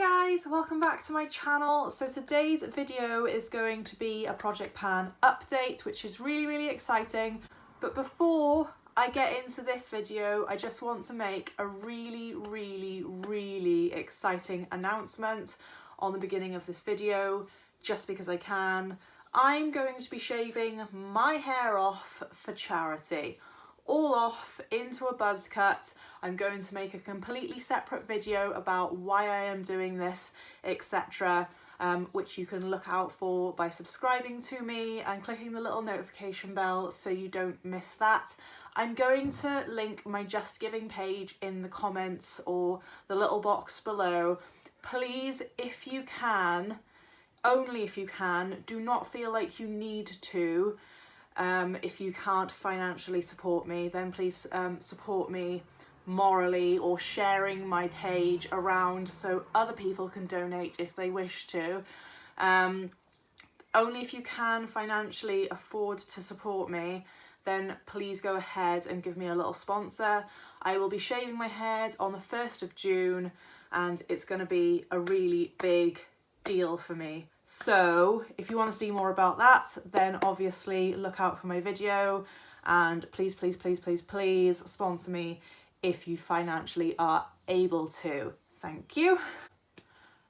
guys, welcome back to my channel. So today's video is going to be a Project Pan update, which is really exciting. But before I get into this video, I just want to make a really exciting announcement on the beginning of this video, just because I can. I'm going to be shaving my hair off for charity. All off into a buzz cut. I'm going to make a completely separate video about why I am doing this, etc., which you can look out for by subscribing to me and clicking the little notification bell so you don't miss that. I'm going to link my Just Giving page in the comments or the little box below. Please, if you can, only if you can, do not feel like you need to. If you can't financially support me, then please support me morally or sharing my page around so other people can donate if they wish to. Only if you can financially afford to support me, then please go ahead and give me a little sponsor. I will be shaving my head on the 1st of June and it's going to be a really big deal for me. So if you want to see more about that, then obviously look out for my video, and please sponsor me if you financially are able to. Thank you.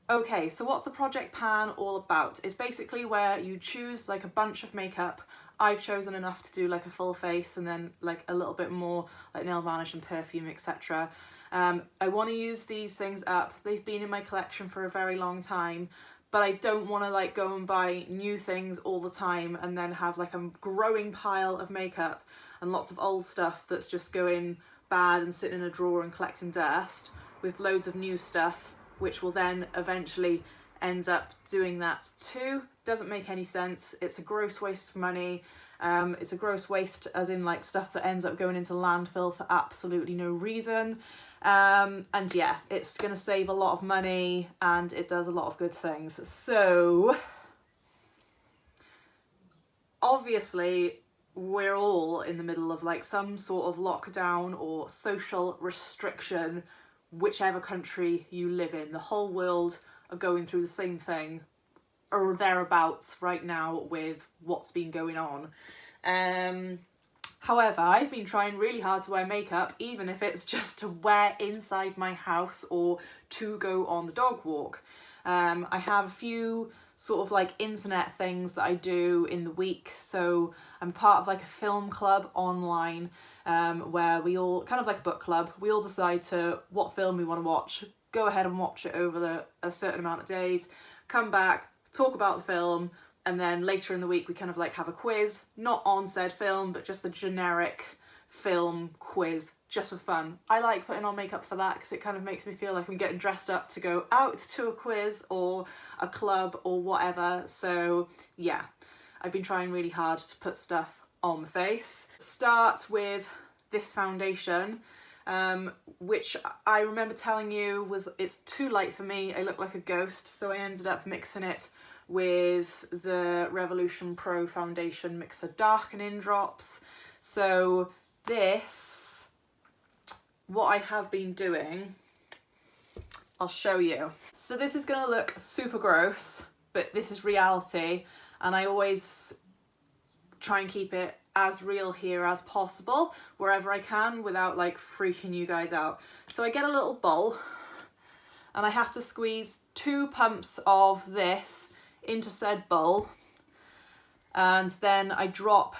Okay, so what's a Project Pan all about? It's basically where you choose like a bunch of makeup. I've chosen enough to do like a full face and then like a little bit more like nail varnish and perfume, etc. I want to use these things up. They've been in my collection for a very long time, but I don't want to like go and buy new things all the time and then have like a growing pile of makeup and lots of old stuff that's just going bad and sitting in a drawer and collecting dust, with loads of new stuff which will then eventually end up doing that too. Doesn't make any sense. It's a gross waste of money. It's a gross waste as in like stuff that ends up going into landfill for absolutely no reason. And yeah, it's going to save a lot of money and it does a lot of good things. So obviously we're all in the middle of like some sort of lockdown or social restriction, whichever country you live in. The whole world are going through the same thing or thereabouts right now with what's been going on. However, I've been trying really hard to wear makeup, even if it's just to wear inside my house or to go on the dog walk. I have a few sort of like internet things that I do in the week. So I'm part of like a film club online, where we all, kind of like a book club, we all decide to what film we want to watch, go ahead and watch it over a certain amount of days, come back, talk about the film, and then later in the week we kind of like have a quiz, not on said film, but just a generic film quiz, just for fun. I like putting on makeup for that because it kind of makes me feel like I'm getting dressed up to go out to a quiz or a club or whatever. So yeah, I've been trying really hard to put stuff on my face. Start with this foundation, which I remember telling you it's too light for me. I look like a ghost, so I ended up mixing it with the Revolution Pro Foundation Mixer Darkening Drops. So this, what I have been doing, I'll show you. So this is gonna look super gross, but this is reality, and I always try and keep it as real here as possible wherever I can without like freaking you guys out. So I get a little bowl and I have to squeeze 2 pumps of this into said bowl, and then I drop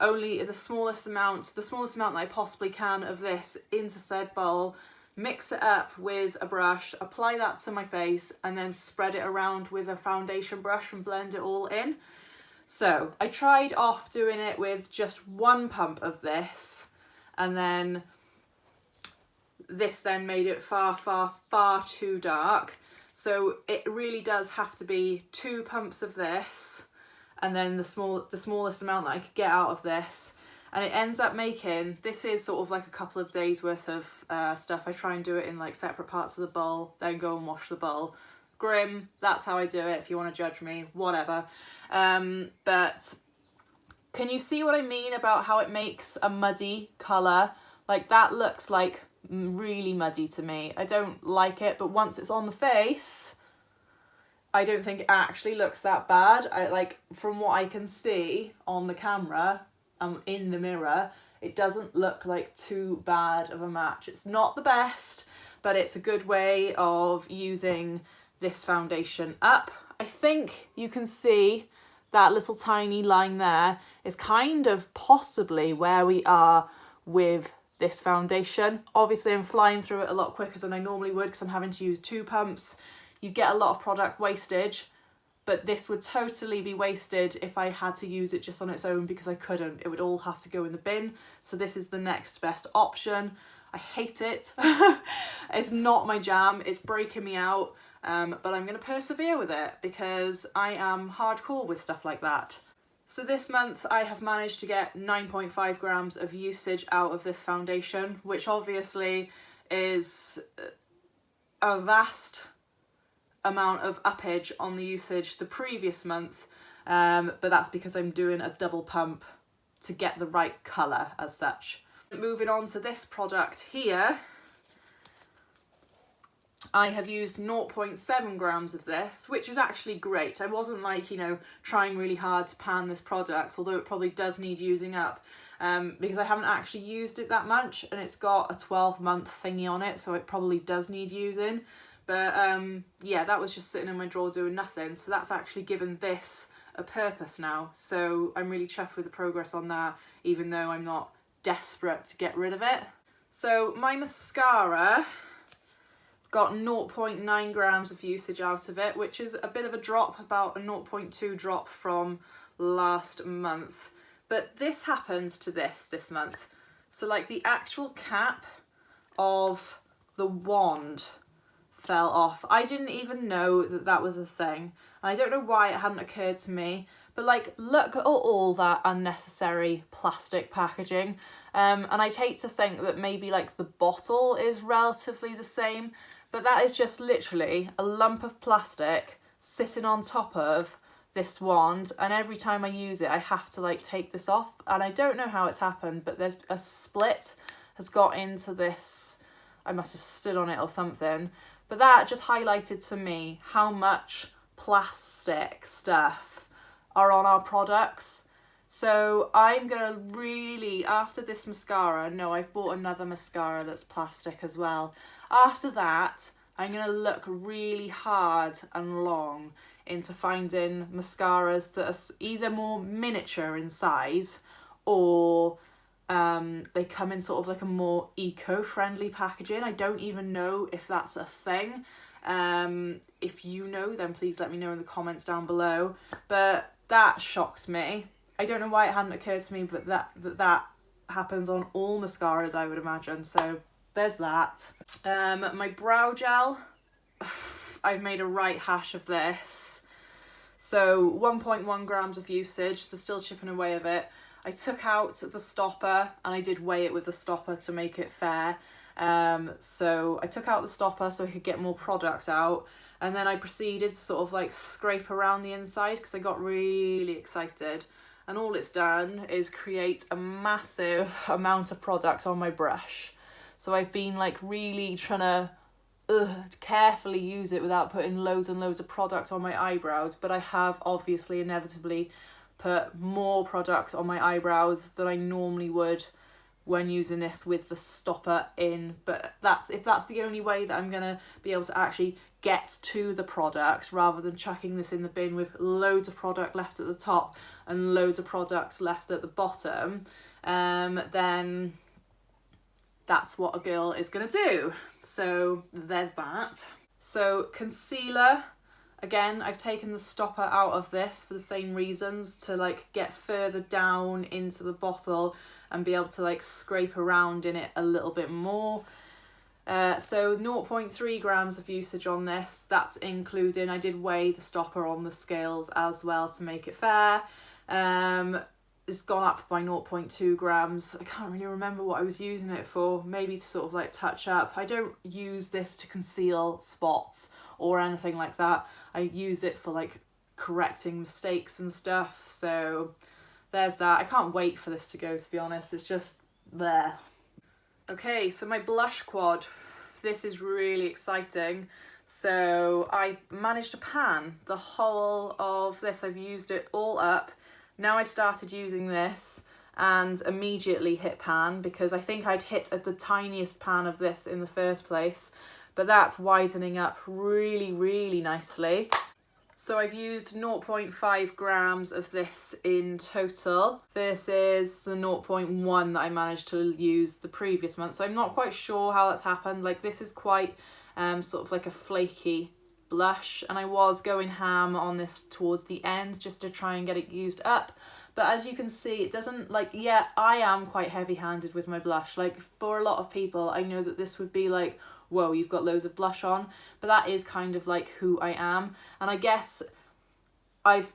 only the smallest amount that I possibly can of this into said bowl, mix it up with a brush, apply that to my face, and then spread it around with a foundation brush and blend it all in. So I tried off doing it with just 1 pump of this, and then this then made it far too dark. So it really does have to be 2 pumps of this and then the smallest amount that I could get out of this. And it ends up making, this is sort of like a couple of days worth of stuff. I try and do it in like separate parts of the bowl, then go and wash the bowl. Grim, that's how I do it. If you want to judge me, whatever. But can you see what I mean about how it makes a muddy colour? Like that looks like really muddy to me. I don't like it, but once it's on the face, I don't think it actually looks that bad. From what I can see on the camera, in the mirror, it doesn't look like too bad of a match. It's not the best, but it's a good way of using this foundation up. I think you can see that little tiny line there is kind of possibly where we are with this foundation. Obviously I'm flying through it a lot quicker than I normally would because I'm having to use 2 pumps. You get a lot of product wastage, but this would totally be wasted if I had to use it just on its own, because I couldn't. It would all have to go in the bin. So this is the next best option. I hate it. It's not my jam. It's breaking me out. But I'm going to persevere with it because I am hardcore with stuff like that. So this month I have managed to get 9.5 grams of usage out of this foundation, which obviously is a vast amount of uppage on the usage the previous month, but that's because I'm doing a double pump to get the right colour as such. Moving on to this product here, I have used 0.7 grams of this, which is actually great. I wasn't trying really hard to pan this product, although it probably does need using up, because I haven't actually used it that much, and it's got a 12-month thingy on it, so it probably does need using. But yeah, that was just sitting in my drawer doing nothing, so that's actually given this a purpose now. So I'm really chuffed with the progress on that, even though I'm not desperate to get rid of it. So my mascara got 0.9 grams of usage out of it, which is a bit of a drop, about a 0.2 drop from last month. But this happens to this month. So like the actual cap of the wand fell off. I didn't even know that that was a thing. And I don't know why it hadn't occurred to me, but like, look at all that unnecessary plastic packaging. And I'd hate to think that maybe like the bottle is relatively the same, but that is just literally a lump of plastic sitting on top of this wand, and every time I use it I have to like take this off, and I don't know how it's happened, but there's a split has got into this. I must have stood on it or something, but that just highlighted to me how much plastic stuff are on our products. So I'm gonna really, after this mascara, no, I've bought another mascara that's plastic as well. After that, I'm gonna look really hard and long into finding mascaras that are either more miniature in size, or they come in sort of like a more eco-friendly packaging. I don't even know if that's a thing. If you know, then please let me know in the comments down below. But that shocked me. I don't know why it hadn't occurred to me, but that happens on all mascaras, I would imagine. So there's that. My brow gel, I've made a right hash of this. So 1.1 grams of usage, so still chipping away of it. I took out the stopper and I did weigh it with the stopper to make it fair. So I took out the stopper so I could get more product out, and then I proceeded to sort of like scrape around the inside because I got really excited, and all it's done is create a massive amount of product on my brush. So I've been like really trying to carefully use it without putting loads and loads of product on my eyebrows, but I have obviously inevitably put more product on my eyebrows than I normally would when using this with the stopper in. But if that's the only way that I'm gonna be able to actually get to the product, rather than chucking this in the bin with loads of product left at the top and loads of products left at the bottom, then that's what a girl is gonna do. So there's that. So concealer, again, I've taken the stopper out of this for the same reasons, to like get further down into the bottle and be able to like scrape around in it a little bit more. So 0.3 grams of usage on this. That's including, I did weigh the stopper on the scales as well to make it fair. It's gone up by 0.2 grams. I can't really remember what I was using it for. Maybe to sort of like touch up. I don't use this to conceal spots or anything like that. I use it for like correcting mistakes and stuff. So there's that. I can't wait for this to go, to be honest. It's just there. Okay, so my blush quad, this is really exciting. So I managed to pan the whole of this. I've used it all up. Now I've started using this and immediately hit pan, because I think I'd hit at the tiniest pan of this in the first place, but that's widening up really, really nicely. So I've used 0.5 grams of this in total versus the 0.1 that I managed to use the previous month. So I'm not quite sure how that's happened. Like, this is quite sort of like a flaky blush, and I was going ham on this towards the end just to try and get it used up. But as you can see, it doesn't, like, yeah, I am quite heavy-handed with my blush. Like, for a lot of people, I know that this would be like, whoa, you've got loads of blush on, but that is kind of like who I am. And I guess I've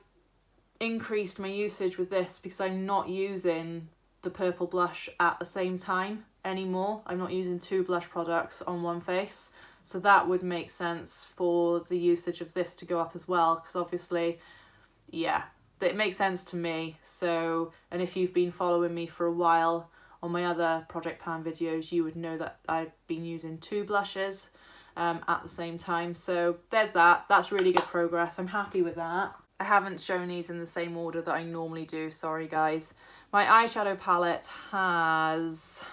increased my usage with this because I'm not using the purple blush at the same time anymore. I'm not using 2 blush products on one face, so that would make sense for the usage of this to go up as well, because obviously, yeah, it makes sense to me. So, and if you've been following me for a while on my other Project Pan videos, you would know that I've been using 2 blushes at the same time. So there's that. That's really good progress. I'm happy with that. I haven't shown these in the same order that I normally do. Sorry, guys. My eyeshadow palette has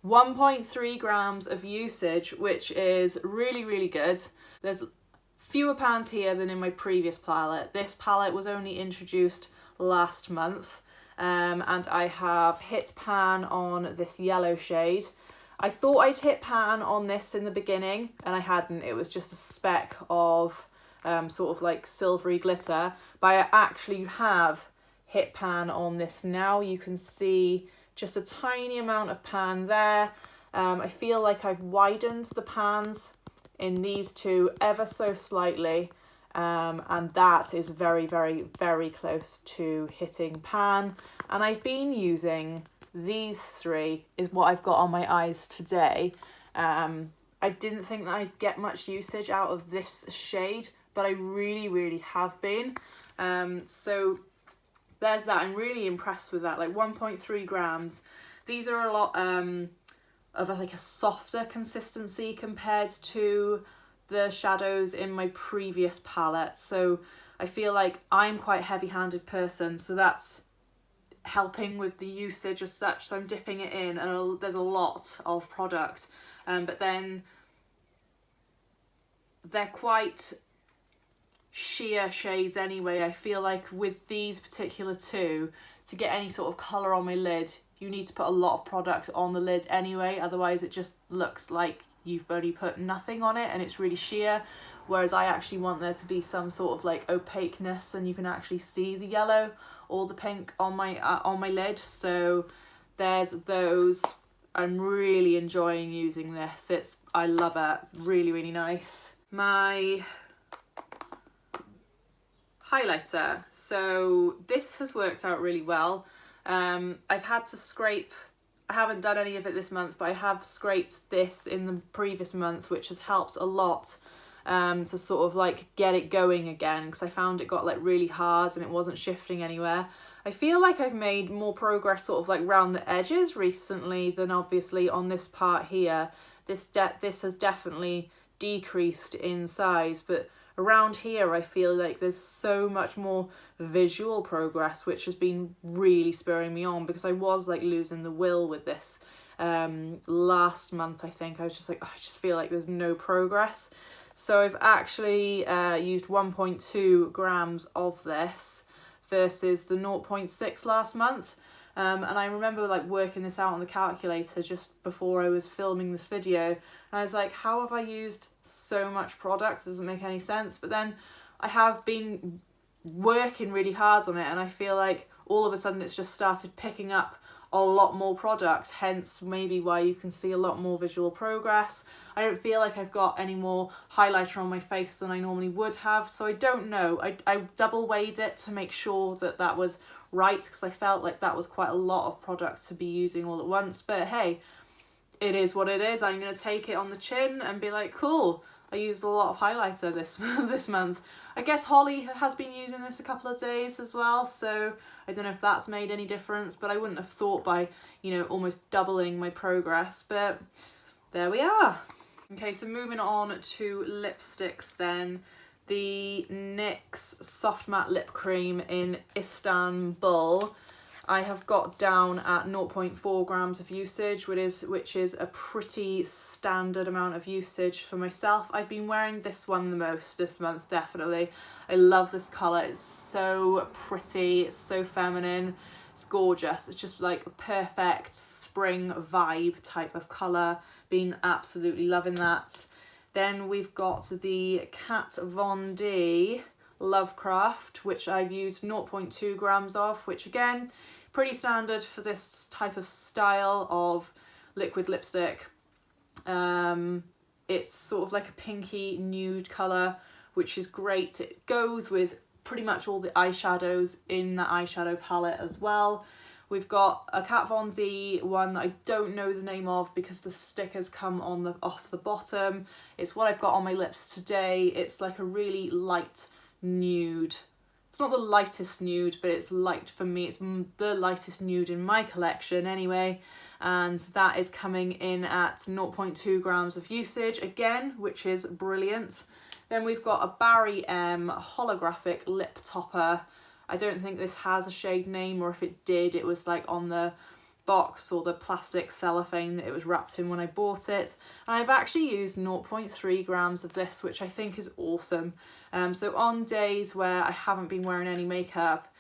1.3 grams of usage, which is really, really good. There's fewer pans here than in my previous palette. This palette was only introduced last month. And I have hit pan on this yellow shade. I thought I'd hit pan on this in the beginning, and I hadn't. It was just a speck of sort of like silvery glitter, but I actually have hit pan on this now. You can see just a tiny amount of pan there. I feel like I've widened the pans in these two ever so slightly. And that is very, very, very close to hitting pan. And I've been using these 3 is what I've got on my eyes today. I didn't think that I'd get much usage out of this shade, but I really, really have been. So there's that. I'm really impressed with that. Like 1.3 grams. These are a lot of like a softer consistency compared to the shadows in my previous palette. So I feel like I'm quite a heavy-handed person, so that's helping with the usage as such. So I'm dipping it in, and there's a lot of product, but then they're quite sheer shades anyway. I feel like with these particular 2, to get any sort of colour on my lid, you need to put a lot of product on the lid anyway, otherwise it just looks like you've only put nothing on it and it's really sheer, whereas I actually want there to be some sort of like opaqueness and you can actually see the yellow or the pink on my lid. So there's those. I'm really enjoying using this. I love it. Really, really nice. My highlighter. So this has worked out really well. I've had to scrape, I haven't done any of it this month, but I have scraped this in the previous month, which has helped a lot to sort of like get it going again, because I found it got like really hard and it wasn't shifting anywhere. I feel like I've made more progress sort of like round the edges recently than obviously on this part here. This has definitely decreased in size, but around here I feel like there's so much more visual progress, which has been really spurring me on, because I was like losing the will with this last month. I think I was just like, oh, I just feel like there's no progress. So I've actually used 1.2 grams of this versus the 0.6 last month. And I remember like working this out on the calculator just before I was filming this video, and I was like, how have I used so much product? It doesn't make any sense. But then I have been working really hard on it, and I feel like all of a sudden it's just started picking up a lot more product, hence maybe why you can see a lot more visual progress. I don't feel like I've got any more highlighter on my face than I normally would have, so I don't know. I double weighed it to make sure that that was right, because I felt like that was quite a lot of product to be using all at once. But hey, it is what it is. I'm going to take it on the chin and be like, cool, I used a lot of highlighter this this month. I guess Holly has been using this a couple of days as well, so I don't know if that's made any difference, but I wouldn't have thought by, you know, almost doubling my progress, but there we are. Okay, so moving on to lipsticks then. The NYX Soft Matte Lip Cream in Istanbul, I have got down at 0.4 grams of usage, which is a pretty standard amount of usage for myself. I've been wearing this one the most this month, definitely. I love this colour. It's so pretty, it's so feminine, it's gorgeous. It's just like a perfect spring vibe type of colour. Been absolutely loving that. Then we've got the Kat Von D Lovecraft, which I've used 0.2 grams of, which again, pretty standard for this type of style of liquid lipstick. It's sort of like a pinky nude colour, which is great. It goes with pretty much all the eyeshadows in the eyeshadow palette as well. We've got a Kat Von D one that I don't know the name of because the stickers come on off the bottom. It's what I've got on my lips today. It's like a really light nude. It's not the lightest nude, but it's light for me. It's the lightest nude in my collection anyway. And that is coming in at 0.2 grams of usage again, which is brilliant. Then we've got a Barry M holographic lip topper. I don't think this has a shade name, or if it did, it was like on the box or the plastic cellophane that it was wrapped in when I bought it. And I've actually used 0.3 grams of this, which I think is awesome. So on days where I haven't been wearing any makeup,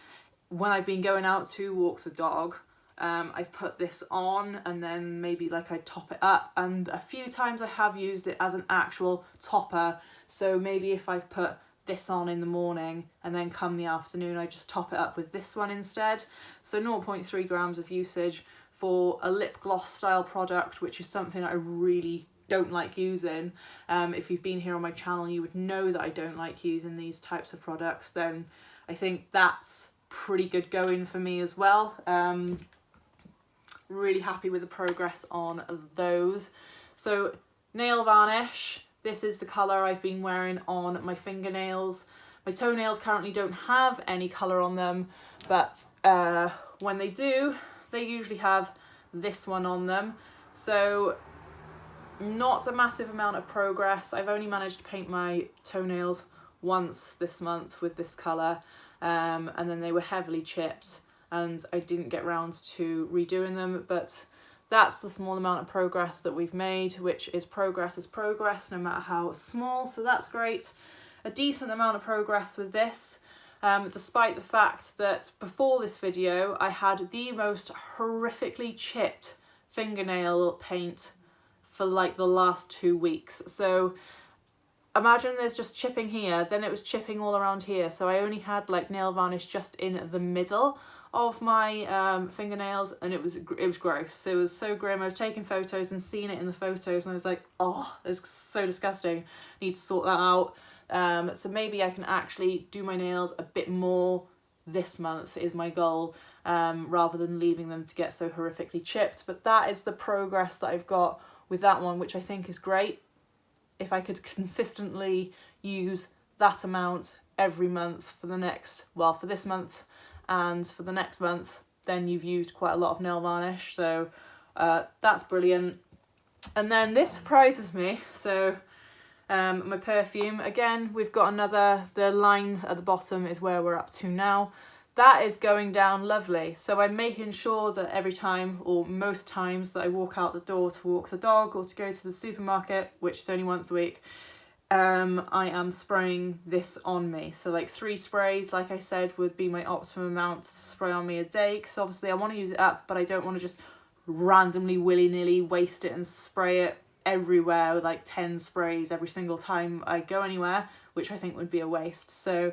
when I've been going out to walk the dog, I've put this on and then maybe like I top it up, and a few times I have used it as an actual topper. So maybe if I've put this on in the morning and then come the afternoon I just top it up with this one instead. So 0.3 grams of usage for a lip gloss style product, which is something I really don't like using. If you've been here on my channel, you would know that I don't like using these types of products. Then I think that's pretty good going for me as well. Really happy with the progress on those. So nail varnish. This is the colour I've been wearing on my fingernails. My toenails currently don't have any colour on them, but when they do, they usually have this one on them. So not a massive amount of progress. I've only managed to paint my toenails once this month with this colour, and then they were heavily chipped and I didn't get round to redoing them, but that's the small amount of progress that we've made, which is progress, no matter how small, so that's great. A decent amount of progress with this, despite the fact that before this video I had the most horrifically chipped fingernail paint for like the last 2 weeks. So imagine there's just chipping here, then it was chipping all around here, so I only had like nail varnish just in the middle of my fingernails, and it was gross. It was so grim. I was taking photos and seeing it in the photos and I was like, oh, it's so disgusting. I need to sort that out. So maybe I can actually do my nails a bit more this month is my goal, rather than leaving them to get so horrifically chipped. But that is the progress that I've got with that one, which I think is great. If I could consistently use that amount every month for the next, well, for this month and for the next month, then you've used quite a lot of nail varnish. So that's brilliant. And then this surprises me. So my perfume, again, we've got another, the line at the bottom is where we're up to now. That is going down lovely. So I'm making sure that every time, or most times, that I walk out the door to walk the dog or to go to the supermarket, which is only once a week, I am spraying this on me. So like 3 sprays, like I said, would be my optimum amount to spray on me a day, because obviously I want to use it up, but I don't want to just randomly willy-nilly waste it and spray it everywhere with like 10 sprays every single time I go anywhere, which I think would be a waste. So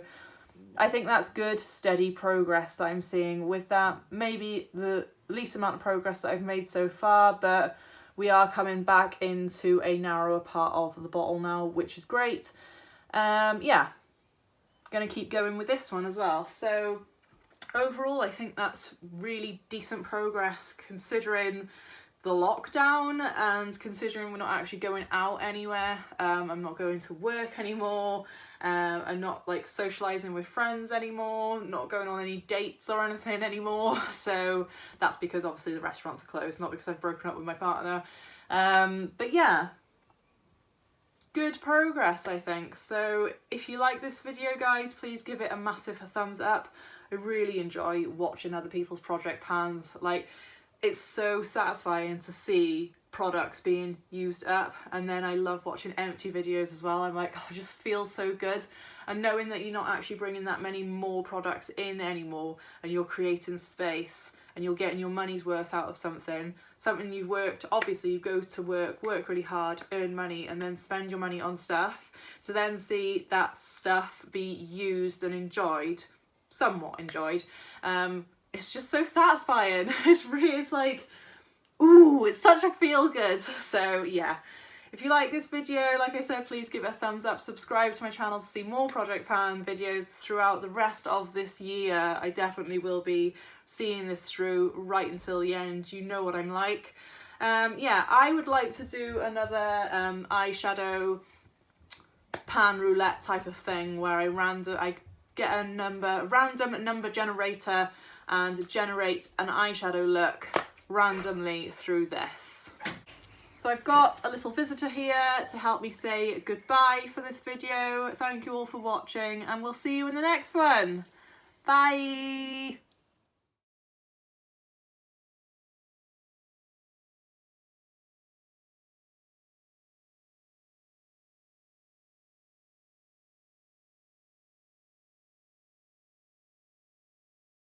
I think that's good, steady progress that I'm seeing with that. Maybe the least amount of progress that I've made so far, but we are coming back into a narrower part of the bottle now, which is great. Yeah, gonna keep going with this one as well. So overall, I think that's really decent progress considering the lockdown, and considering we're not actually going out anywhere, I'm not going to work anymore, I'm not like socializing with friends anymore, not going on any dates or anything anymore. So that's because obviously the restaurants are closed, not because I've broken up with my partner. But yeah, good progress, I think. So if you like this video, guys, please give it a massive thumbs up. I really enjoy watching other people's project pans. Like, it's so satisfying to see products being used up, and then I love watching empty videos as well. I'm like, oh, it just feels so good, and knowing that you're not actually bringing that many more products in anymore, and you're creating space and you're getting your money's worth out of something you've worked. Obviously you go to work really hard, earn money, and then spend your money on stuff, to then see that stuff be used and enjoyed, somewhat enjoyed, it's just so satisfying. It's like, ooh, it's such a feel good. So yeah, if you like this video, like I said, please give it a thumbs up, subscribe to my channel to see more project pan videos throughout the rest of this year. I definitely will be seeing this through right until the end. You know what I'm like. Yeah, I would like to do another eyeshadow pan roulette type of thing, where I get a random number generator and generate an eyeshadow look randomly through this. So I've got a little visitor here to help me say goodbye for this video. Thank you all for watching, and we'll see you in the next one. Bye!